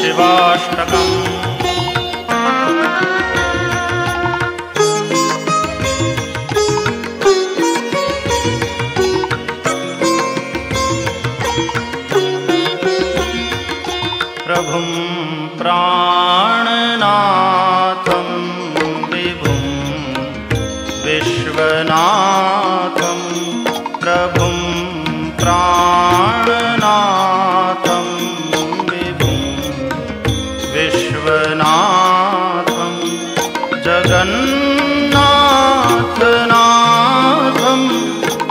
शिवाष्टकम्। प्रभुं प्राणनाथं विभुं विश्वनाथं, प्रभुं प्राणनाथं विभुं विश्वनाथं, जगन्नाथनाथं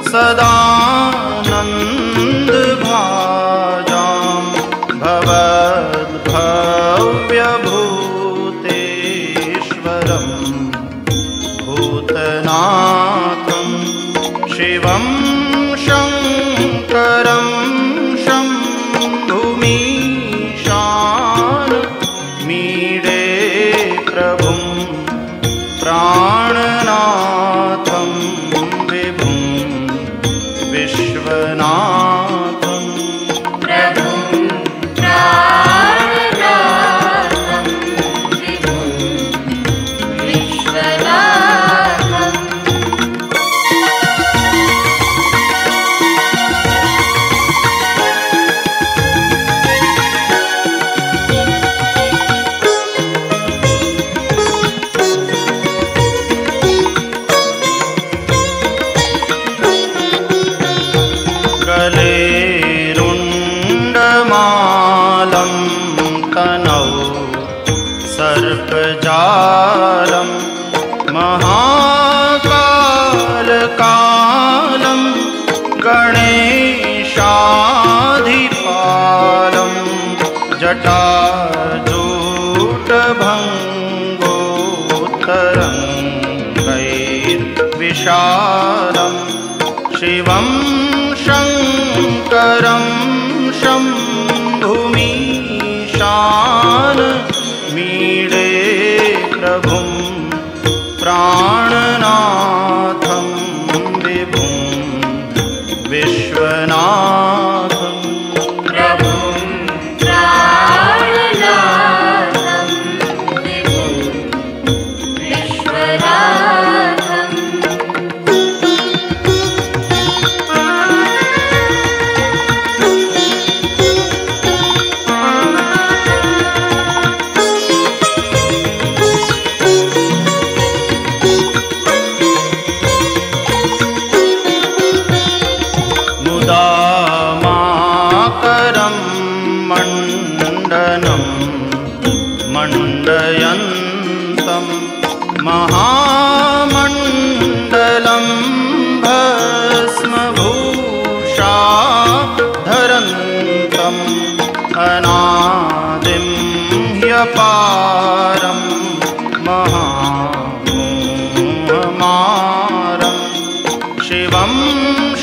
सदानन्दभाजां भवद्भव्यभूतेश्वरं भूतनाथं, शिवं शङ्करं शम्भुमीशानमीडे प्रभुं प्राणनाथं विभुं विश्वनाथं। रुण्डमालं तनौ सर्पजालं महाकालकालं गणेशाधिपालं, जटाजूटभङ्गोत्तरङ्गैर्विशालं, शिवं शङ्करं शम्भुमीशानमीडे प्रभुं प्राणनाथं विभुं विश्वनाथं। प्रभुं प्राणनाथं विभुं विश्वनाथं। मुदामाकरं मण्डनं मण्डयन्तं महामण्डलं भस्मभूषाधरन्तम्, अनादिं ह्यपारं महामोहमारं, शिवं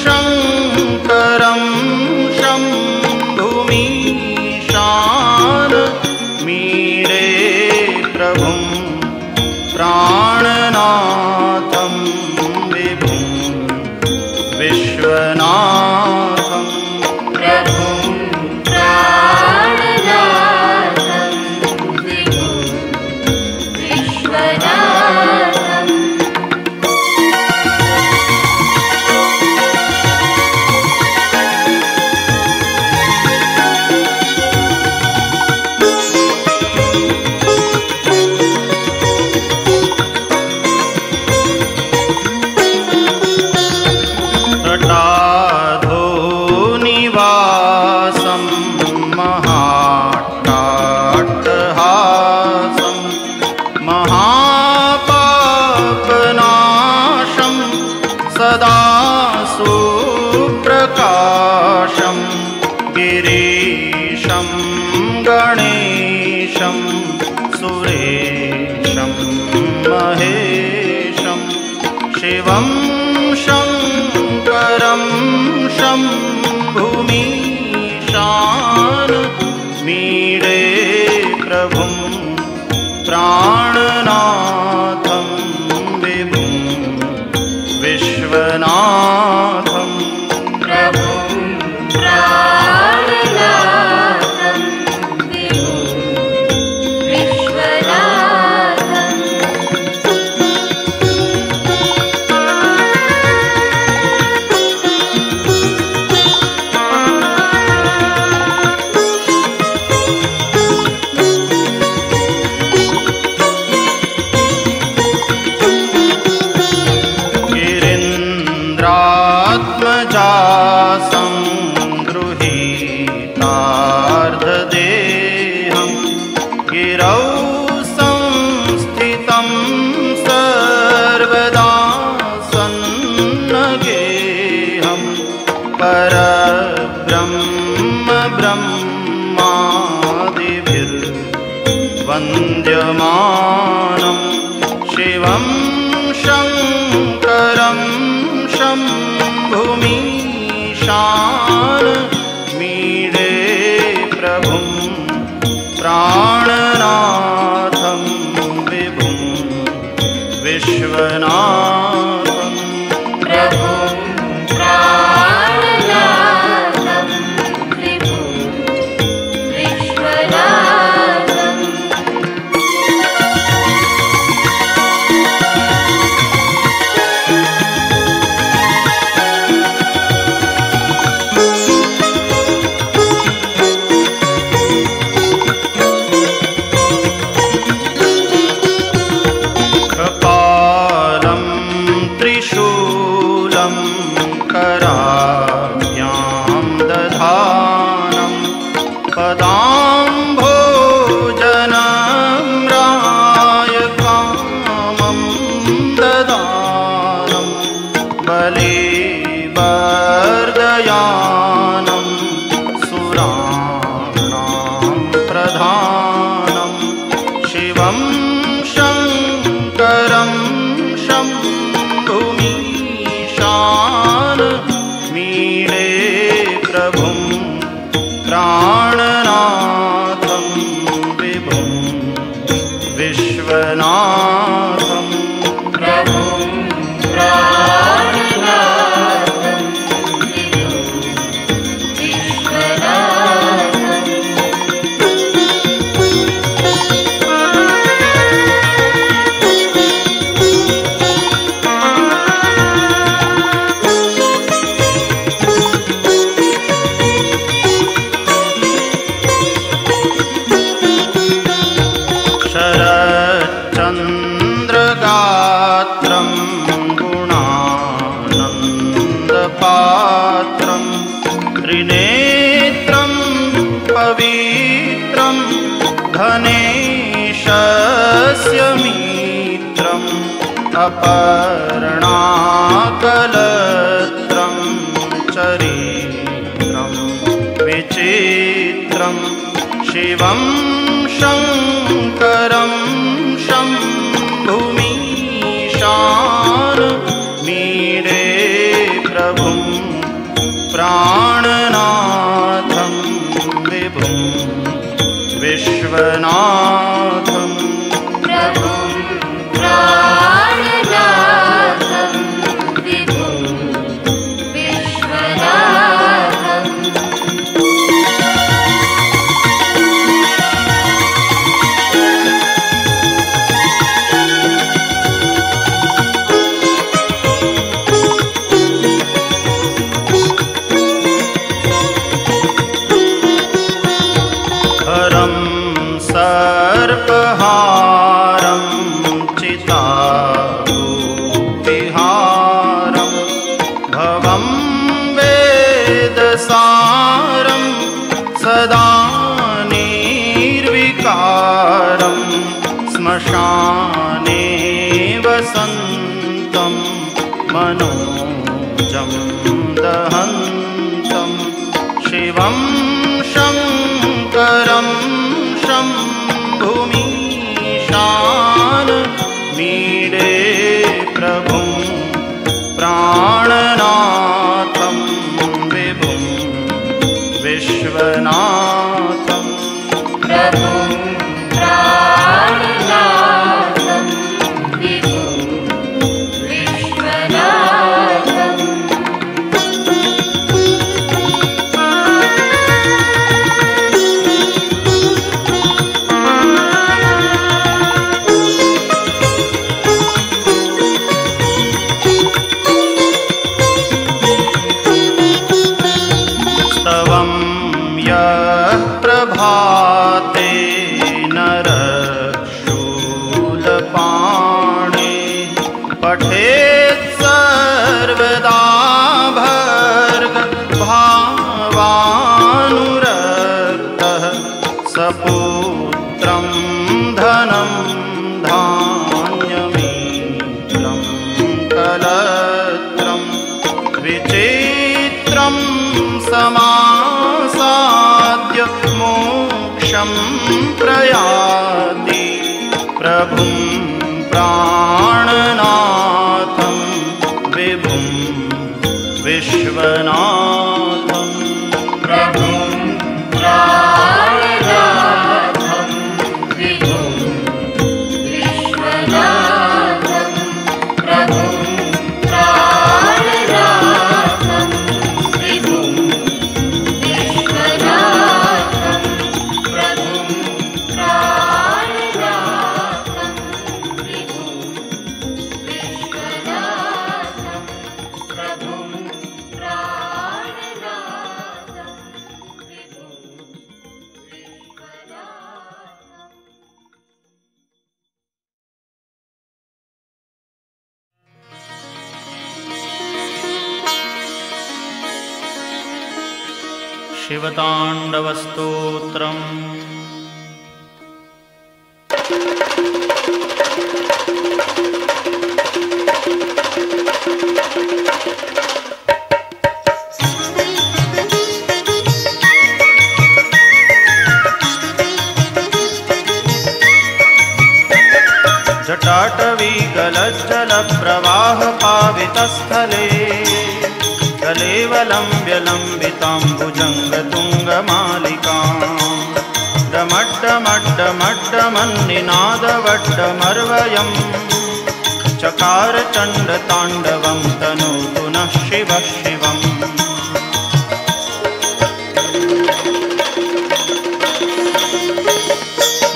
शङ्करं शम्भुमीशानमीडे प्रभुं प्राणनाथं विभुं विश्वनाथं। प्रभुं प्राणनाथं विभुं विश्वनाथं। जटाधोनिवासं महाट्टाट्टहासं, महापापनाशं सदा सुप्रकाशं, गिरीशं गणेशं सुरेशं महेशं, शिवं शङ्करं शम्भुमीशानमीडे प्रभुं प्राणनाथं विभुं विश्वनाथं। प्रभुं प्राणनाथं विभुं संगृहीतार्धदेहं गिरौ संस्थितं सर्वदा सन्नगेहं परब्रह्म ब्रह्मादिभिर्वन्द्यमानं शिवं शङ्करं शम्भुमीशानमीडे प्रभुं प्राणनाथं विभुं विश्वनाथं प्रभुं प्राणनाथं विभुं विश्वनाथम् कपालं त्रिशूलं कराभ्यां दधानं पदाम्भोजनम्राय कामं ददानं बलिवर्धयानं सुराणां प्रधानं शिवं शङ्करं शम्भुमीशानमीडे प्रभुं प्राणनाथं विभुं विश्वनाथं प्रभुं प्राणनाथं विभुं विश्वनाथम् शरच्चन्द्रगात्रं गुणानन्दपात्रं त्रिनेत्रं पवित्रं धनेशस्य मित्रम् अपर्णाकलत्रं चरित्रं विचित्रं शिवं शङ्करं शम्भुमीशानमीडे प्रभुं प्राणनाथं विभुं विश्वनाथं प्रभुं प्राणनाथं विभुं विश्वनाथम् हरं सर्पहारं चिताभूतिहारं भवं वेदसारं सदा निर्विकारं श्मशाने वसन्तं मनोजं दहन्तं शिवं शङ्करं शम्भुमीशानमीडे प्रभुं प्राणनाथं विभुं विश्वनाथं प्रभुं प्राणनाथं विभुं विश्वनाथम् स्तवं समासाद्य मोक्षं प्रयाति प्रभुं प्राणनाथं विभुं विश्वनाथं प्रभुं प्राणनाथं विभुं विश्वनाथं प्रभुं प्राणनाथं विभुं विश्वनाथं प्रभुं प्राणनाथं विभुं विश्वनाथं प्रभुं प्राणनाथं विभुं विश्वनाथं। शिवताण्डवस्तोत्रम्। जटाटवीगलज्जलप्रवाहपावितस्थले कलेवलम्ब्यलम्बिताम्बुजङ्गतुङ्गमालिकां डमड्डमड्डमड्डमन्निनादवड्डमर्वयं चकारचण्डताण्डवं तनोतु नः शिवः शिवम्।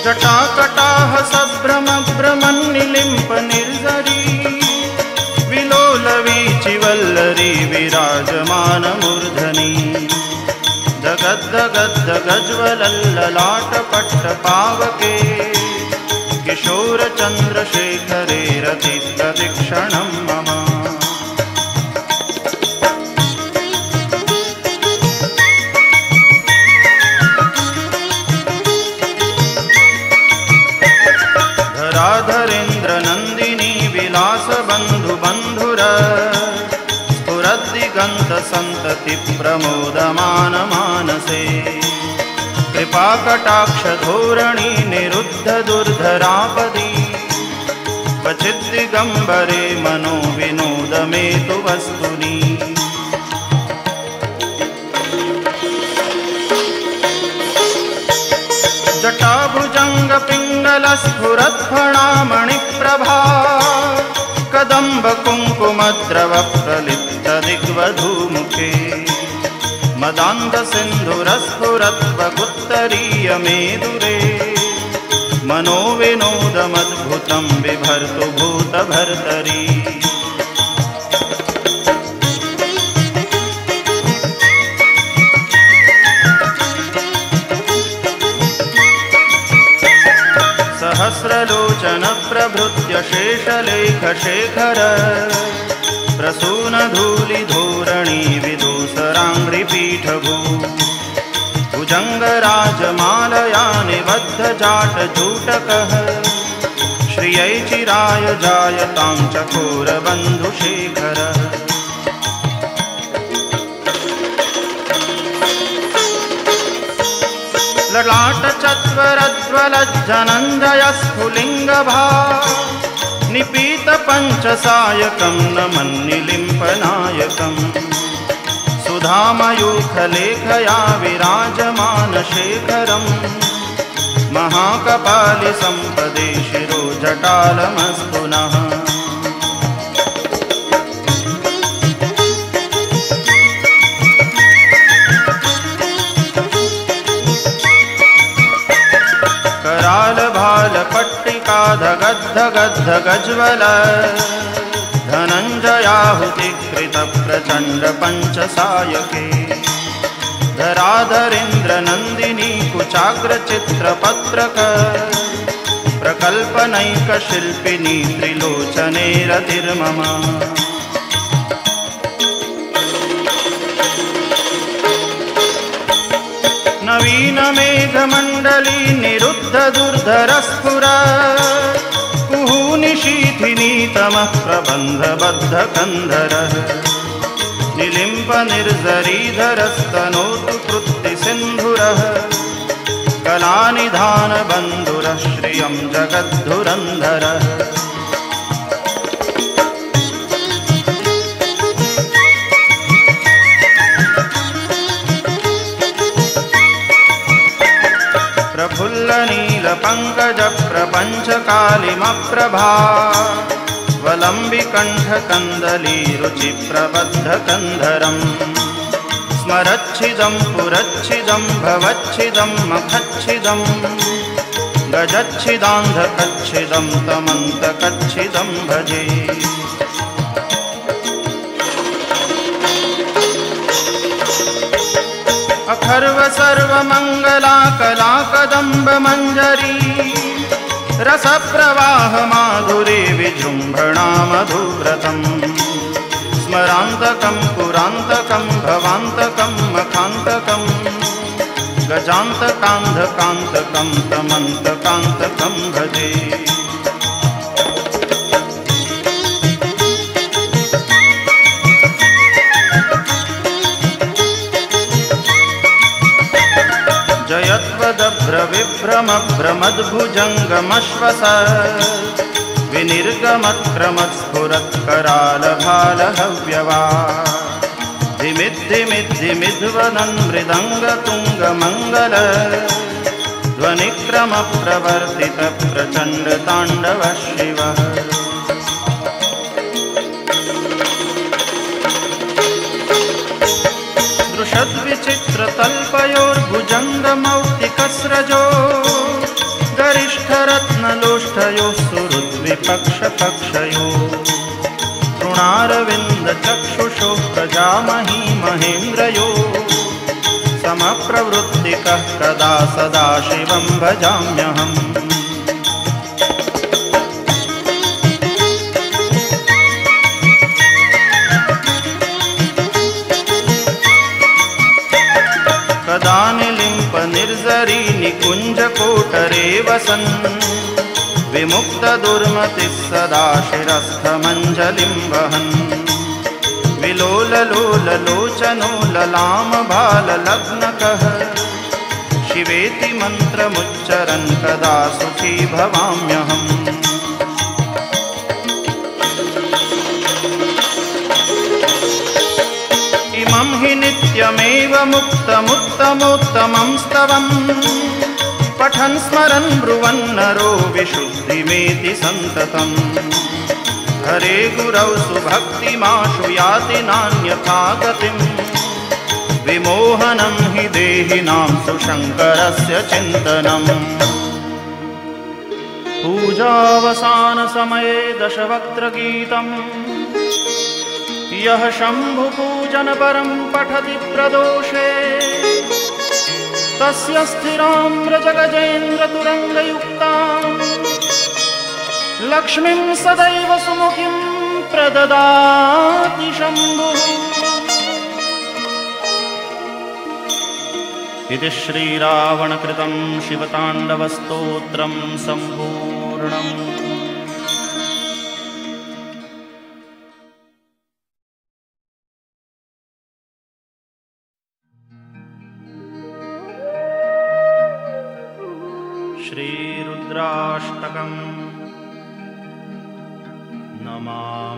जटाकटाह सभ्रमभ्रमन्निलिम्पनिर्झरी विलोलवीचिवल्लरी विराजमानमूर्धनि जगद्दगद्दगज्वलल्ललाटपट्टपावके किशोरचन्द्रशेखरे रतिप्रतिक्षणं मम। धराधरेन्द्रनन्दिनी विलासबन्धुबन्धुर स्फुरद्दिगन्तसन्ततिप्रमोदमानमानसे कृपाकटाक्षधोरणी निरुद्धदुर्धरापदी क्वचिद्दिगम्बरे मनो विनोदमेतु वस्तुनि। जटाभुजङ्गपिङ्गलस्फुरत्फणामणिप्रभा कदम्बकुङ्कुमद्रवप्रलिप्तदिग्वधूमुखे मदान्धसिन्धुरस्फुरत्वगुत्तरीयमेदुरे मनोविनोदमद्भुतं बिभर्तु भूतभर्तरी। सहस्रलोचनप्रभृत्य शेषलेखशेखर प्रसूनधूलिधोरणी विदूसराङ्घ्रिपीठभू भुजङ्गराजमालया निबद्धजाटजूटकः श्रियै चिराय जायतां चकोरबन्धुशेखरः। ललाटचत्वरज्वलज्जनञ्जयस्फुलिङ्गभा निपीतपञ्चसायकं नमन्निलिम्पनायकं सुधामयूखलेखया विराजमानशेखरं महाकपालिसम्पदे शिरोजटालमस्तु नः। करालभालपट्टिकाधगद्धगद्धगज्वल धनञ्जयाहुतिकृतप्रचण्डपञ्चसायके धराधरेन्द्रनन्दिनी कुचाग्रचित्रपत्रक प्रकल्पनैकशिल्पिनी त्रिलोचने रतिर्मम। नवीनमेघमण्डली निरुद्धदुर्धरस्फुर कुहूनिशीथिनीतमः प्रबन्धबद्धकन्धरः निलिम्ब निर्जरीधरस्तनोतु कृत्तिसिन्धुरः कलानिधानबन्धुरः श्रियं जगद्धुरन्धरः प्रफुल्लनीलपङ्कजप्रपञ्चकालिमप्रभा वलम्बिकण्ठकन्दलीरुचिप्रबद्धकन्धरम् स्मरच्छिदं पुरच्छिदं भवच्छिदं मखच्छिदं गजच्छिदान्धकच्छिदं तमन्तकच्छिदं भजे अखर्व सर्वमङ्गला कलाकदम्बमञ्जरी रसप्रवाह माधुरे विजृम्भणा मधुव्रतम् स्मरान्तकं पुरान्तकं भवान्तकं मखान्तकं गजान्तकान्धकान्तकं तमन्तकान्तकं भजे जयत्वदभ्रविभ्रमभ्रमद्भुजङ्गमश्वस विनिर्गमत्क्रमत्स्फुरत्करालभालहव्यवा धिमिद्धिमिद्धिमिध्वनन् मृदङ्गतुङ्गमङ्गल ध्वनिक्रमप्रवर्तितप्रचण्डताण्डवः शिवः दृशद्विचित्रतल्पयोर्भुजङ्गमौक्तिकस्रजो गरिष्ठरत्नलोष्ठयोः सुहृद्विपक्षपक्षयोः तृणारविन्दचक्षुषोः प्रजामही महेन्द्रयोः समप्रवृत्तिकः कदा सदा शिवं भजाम्यहम् कदा निलिम्पनिर्झरी निकुञ्जकोटरे वसन् विमुक्तदुर्मतिः सदा शिरस्थमञ्जलिं वहन् विलोललोललोचनो ललामभाललग्नकः शिवेति मन्त्रमुच्चरन् कदा सुखी भवाम्यहम् इमं हि नित्यमेव मुक्तमुत्तमोत्तमं स्तवम् पठन् स्मरन् ब्रुवन्नरो विशुद्धिमेति सन्ततम् हरे गुरौ सुभक्तिमाशु याति नान्यथा गतिम् विमोहनं हि देहिनां सुशङ्करस्य चिन्तनम् पूजावसानसमये दशवक्त्रगीतम् यः शम्भुपूजनपरं पठति प्रदोषे तस्य स्थिराम्रजगजेन्द्रतुरङ्गयुक्तां लक्ष्मीं सदैव सुमुखीं प्रददाति शम्भुः। इति श्रीरावणकृतं शिवताण्डवस्तोत्रं सम्पूर्णम्। श्रीरुद्राष्टकम्। नमामीशमीशान्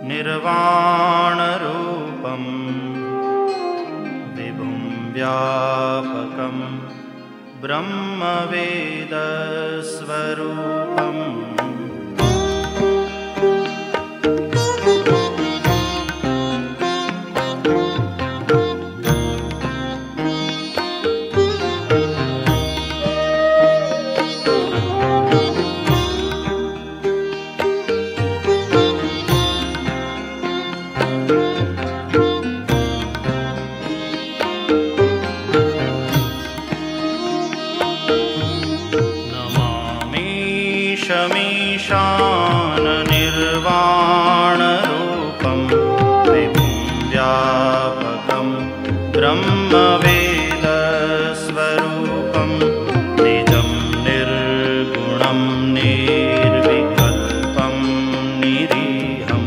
निर्वाणरूपं विभुं व्यापकं ब्रह्मवेदस्वरूपम्। शमीशान निर्वाणरूपं विभुं व्यापकं ब्रह्मवेदस्वरूपं निजं निर्गुणं निर्विकल्पं निरीहं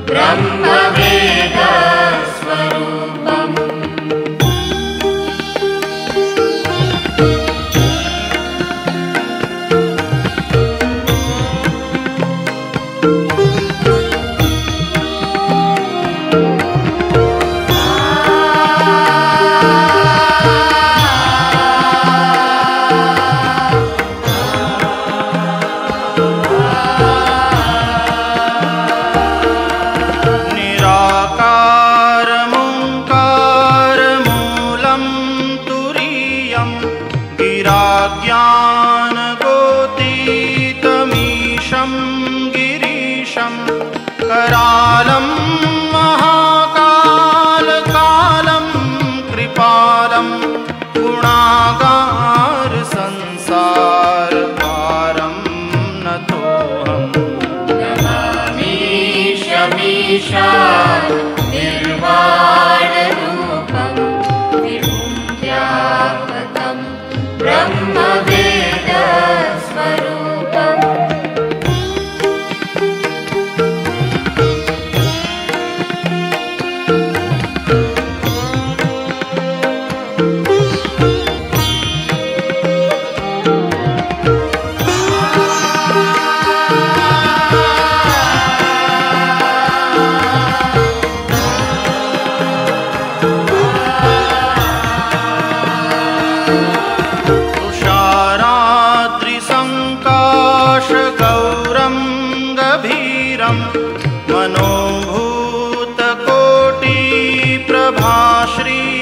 ब्रह्मवेदस्वरूपम् गिराज्ञानगोतीतमीशं गिरीशं करालं महाकालकालं कृपालं गुणागार संसार पारं नतोऽहम् नमामि शमीशा निर्वाणरूपं विभुं व्यापकं ब्रह्मवेदस्वरूपम् तुषाराद्रिसङ्काशगौरं गभीरं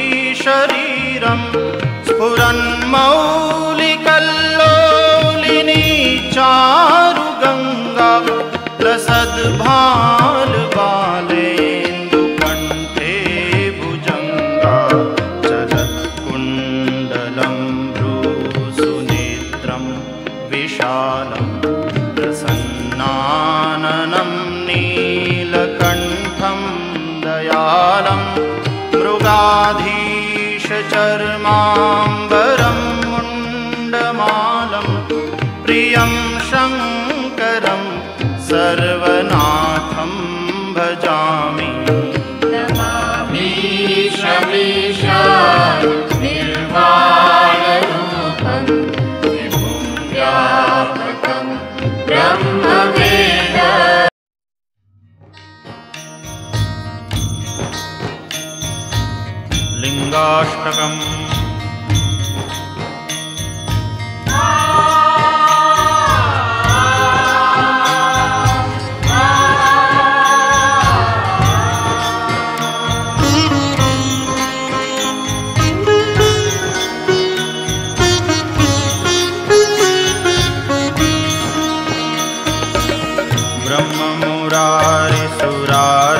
मनोभूतकोटिप्रभाश्रीशरीरं स्फुरन्मौलिकल्लोलिनी चारुगङ्गा लसद्भालबालेन्दुकण्ठे भुजङ्गा चलत्कुण्डलं भ्रूसुनेत्रं विशालं प्रसन्नाननं नीलकण्ठं दयालं मृगाधीशचर्माम्बरं मुण्डमालं प्रियं शङ्करं सर्वनाथं भजामि नमामि शमीशा निर्वाणरूपं विभुं व्यापकं ब्रह्मवेद लिङ्गाष्टकम्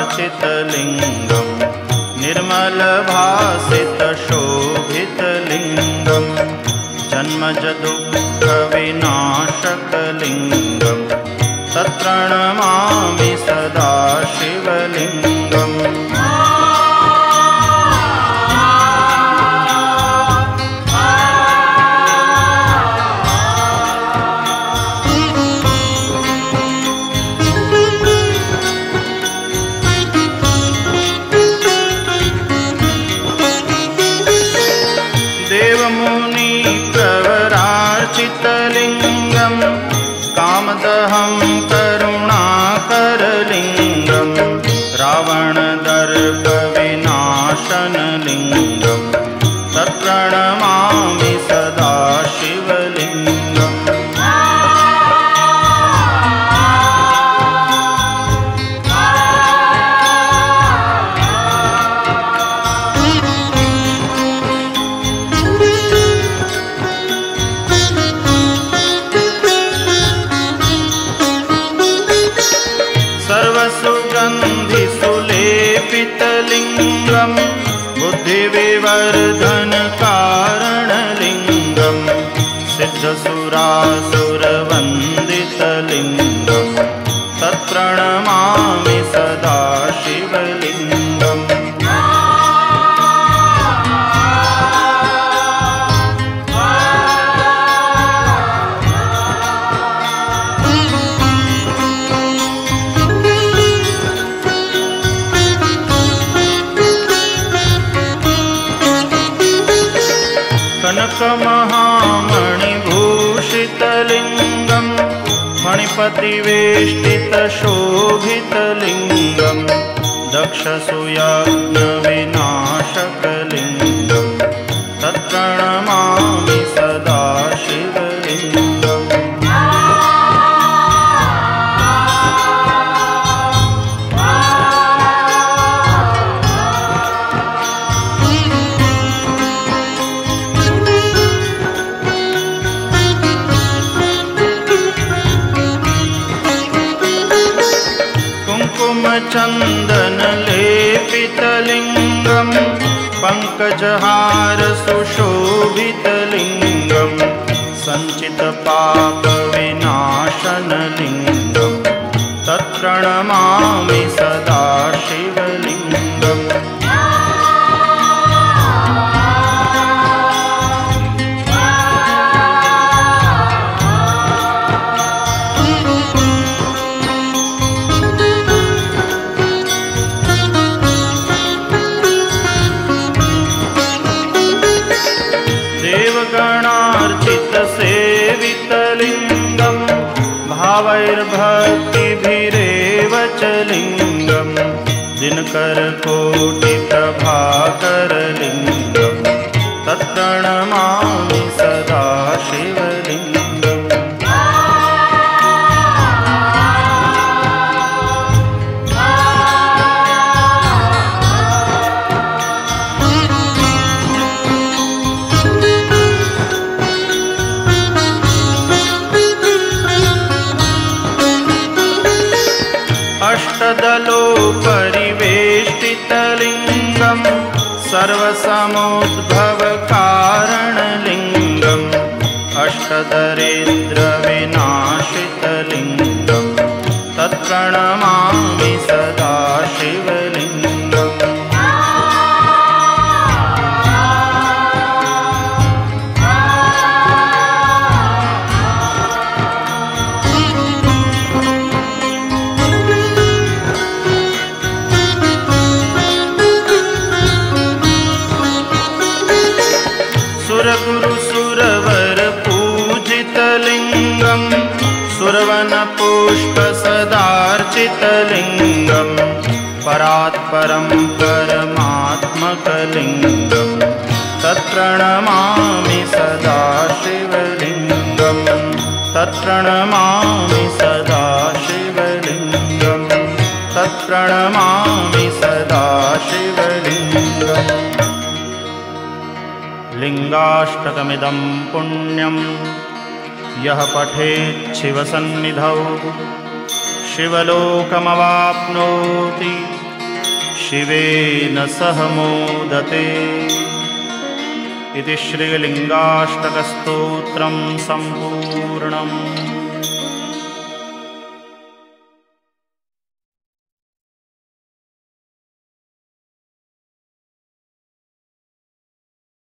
ब्रह्ममुरारिसुरार्चितलिङ्गं निर्मलभासितशोभितलिङ्गं जन्मजदुःखविनाशकलिङ्गं तत्प्रणमामि सदा शिवलिङ्गम् देवमुनिप्रवरार्चितलिङ्गं कामदहं करुणाकरलिङ्गं रावणदर्पविनाशनलिङ्गं तत्प्रणमामि सदा शिवलिङ्गम् सर्वसुगन्धिसुलेपितलिङ्गं बुद्धिविवर्धनकारणलिङ्गं सिद्धसुरासुरवन्दितलिङ्गं तत्प्रणमामि सदा शिवलिङ्गम् प्रतिवेष्टितशोभितलिङ्गं दक्षसुयज्ञविनाशकलिङ्गं तत्प्रणमामि सदा शिवलिङ्गम्। कुङ्कुमचन्दनलेपितलिङ्गं पङ्कजहारसुशोभितलिङ्गं सञ्चितपापविनाशनलिङ्गं तत्प्रणमामि सदा शिवलिङ्गम्। देवगणार्चितसेवितलिङ्गं भावैर्भक्तिभिरेव च लिङ्गं दिनकरकोटिप्रभाकरलिङ्गं तत्प्रणमामि सदा शिवलिङ्गम्। अष्टदलोपरिवेष्टितलिङ्गं सर्वसमुद्भवकारणलिङ्गम् अष्टदरिद्रविनाशितलिङ्गं तत्प्रणमामि सदा शिवलिङ्गम्। सुरगुरुसुरवरपूजितलिङ्गं सुरवनपुष्पसदार्चितलिङ्गं परात्परं परमात्मकलिङ्गं तत्प्रणमामि सदा शिवलिङ्गं तत्प्रणमामि सदा शिवलिङ्गं तत्प्रणमामि सदा शिवलिङ्गम्। लिङ्गाष्टकमिदं पुण्यं यः पठेत् शिवसन्निधौ शिवलोकमवाप्नोति शिवेन सह मोदते। इति श्रीलिङ्गाष्टकस्तोत्रं सम्पूर्णम्।